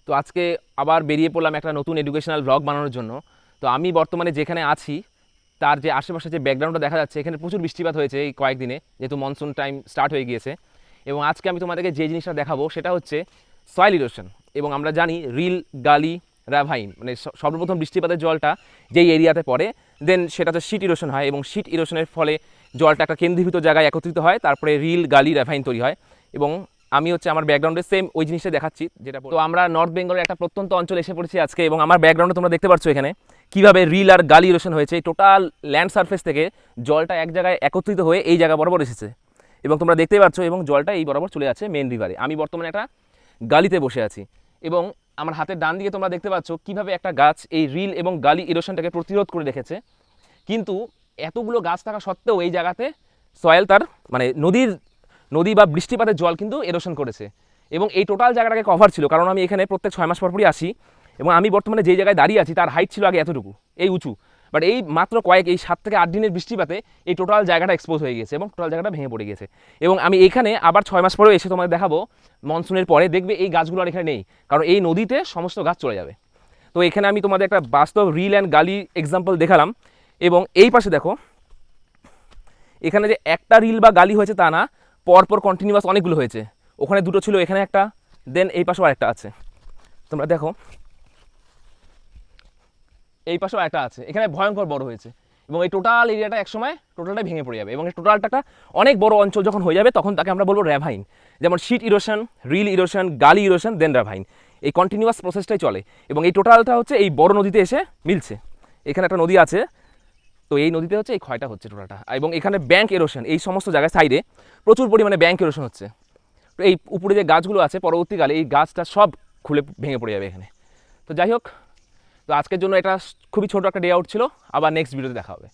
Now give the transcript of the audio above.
তো আজকে আবার বেরিয়ে পড়লাম একটা নতুন এডুকেশনাল ব্লগ বানানোর জন্য। তো আমি বর্তমানে যেখানে আছি তার যে আশেপাশে যে ব্যাকগ্রাউন্ডটা দেখা যাচ্ছে, এখানে প্রচুর বৃষ্টিপাত হয়েছে এই কয়েকদিনে, যেহেতু মনসুন টাইম স্টার্ট হয়ে গিয়েছে। এবং আজকে আমি তোমাদেরকে যে জিনিসটা দেখাবো সেটা হচ্ছে সয়েল ইরোশন। এবং আমরা জানি রিল, গালি, র্যাভাইন, মানে সর্বপ্রথম বৃষ্টিপাতের জলটা যেই এরিয়াতে পড়ে দেন সেটা হচ্ছে শিট ইরোশন হয়, এবং শিট ইরোশনের ফলে জলটা একটা কেন্দ্রীভূত জায়গায় একত্রিত হয়, তারপরে রিল, গালি, র্যাভাইন তৈরি হয়। এবং আমি হচ্ছে আমার ব্যাকগ্রাউন্ডে সেম ওই জিনিসটা দেখাচ্ছি যেটা। তো আমরা নর্থ বেঙ্গলের একটা প্রত্যন্ত অঞ্চলে এসে পড়েছি আজকে, এবং আমার ব্যাকগ্রাউন্ডে তোমরা দেখতে পাচ্ছ এখানে কীভাবে রিল আর গালি ইরোশন হয়েছে। টোটাল ল্যান্ড সারফেস থেকে জলটা এক জায়গায় একত্রিত হয়ে এই জায়গা বরাবর এসেছে, এবং তোমরা দেখতেই পাচ্ছ, এবং জলটা এই বরাবর চলে যাচ্ছে মেন রিভারে। আমি বর্তমানে একটা গালিতে বসে আছি, এবং আমার হাতের ডান দিকে তোমরা দেখতে পাচ্ছ কীভাবে একটা গাছ এই রিল এবং গালি ইরোশনটাকে প্রতিরোধ করে রেখেছে। কিন্তু এতগুলো গাছ থাকা সত্ত্বেও এই জায়গাতে সয়েল তার মানে নদী বা বৃষ্টিপাতের জল কিন্তু এরোশন করেছে, এবং এই টোটাল জায়গাটাকে কভার ছিল। কারণ আমি এখানে প্রত্যেক 6 মাস পরপরই আসি, এবং আমি বর্তমানে যেই জায়গায় দাঁড়িয়ে আছি তার হাইট ছিল আগে এতটুকু, এই উঁচু। বাট এই মাত্র এই 7 থেকে 8 দিনের বৃষ্টিপাতে এই টোটাল জায়গাটা এক্সপোজ হয়ে গেছে, এবং টোটাল জায়গাটা ভেঙে পড়ে গেছে। এবং আমি এখানে আবার 6 মাস পরেও এসে তোমাদের দেখাবো, মনসুনের পরে দেখবে এই গাছগুলো আর এখানে নেই, কারণ এই নদীতে সমস্ত গাছ চলে যাবে। তো এখানে আমি তোমাদের একটা বাস্তব রিল অ্যান্ড গালি এক্সাম্পল দেখালাম। এবং এই পাশে দেখো, এখানে যে একটা রিল বা গালি হয়েছে তা না, পরপর কন্টিনিউয়াস অনেকগুলো হয়েছে। ওখানে দুটো ছিল, এখানে একটা, দেন এই পাশেও আরেকটা আছে। তোমরা দেখো এই পাশেও একটা আছে, এখানে ভয়ঙ্কর বড় হয়েছে। এবং এই টোটাল এরিয়াটা একসময় টোটালটাই ভেঙে পড়ে যাবে, এবং এই টোটালটা একটা অনেক বড় অঞ্চল যখন হয়ে যাবে তখন তাকে আমরা বলবো র্যাভাইন। যেমন শিট ইরোশন, রিল ইরোশন, গালি ইরোশন, দেন র্যাভাইন। এই কন্টিনিউয়াস প্রসেসটাই চলে, এবং এই টোটালটা হচ্ছে এই বড় নদীতে এসে মিলছে। এখানে একটা নদী আছে, তো এই নদীতে হচ্ছে এই ক্ষয়টা হচ্ছে টোটালটা। এবং এখানে ব্যাঙ্ক এরোশন, এই সমস্ত জায়গায় সাইডে প্রচুর পরিমাণে ব্যাঙ্ক এরোশন হচ্ছে। তো এই উপরে যে গাছগুলো আছে পরবর্তীকালে এই গাছটা সব খুলে ভেঙে পড়ে যাবে এখানে। তো যাই হোক, তো আজকের জন্য এটা খুবই ছোটো একটা ডে আউট ছিল। আবার নেক্সট ভিডিওতে দেখা হবে।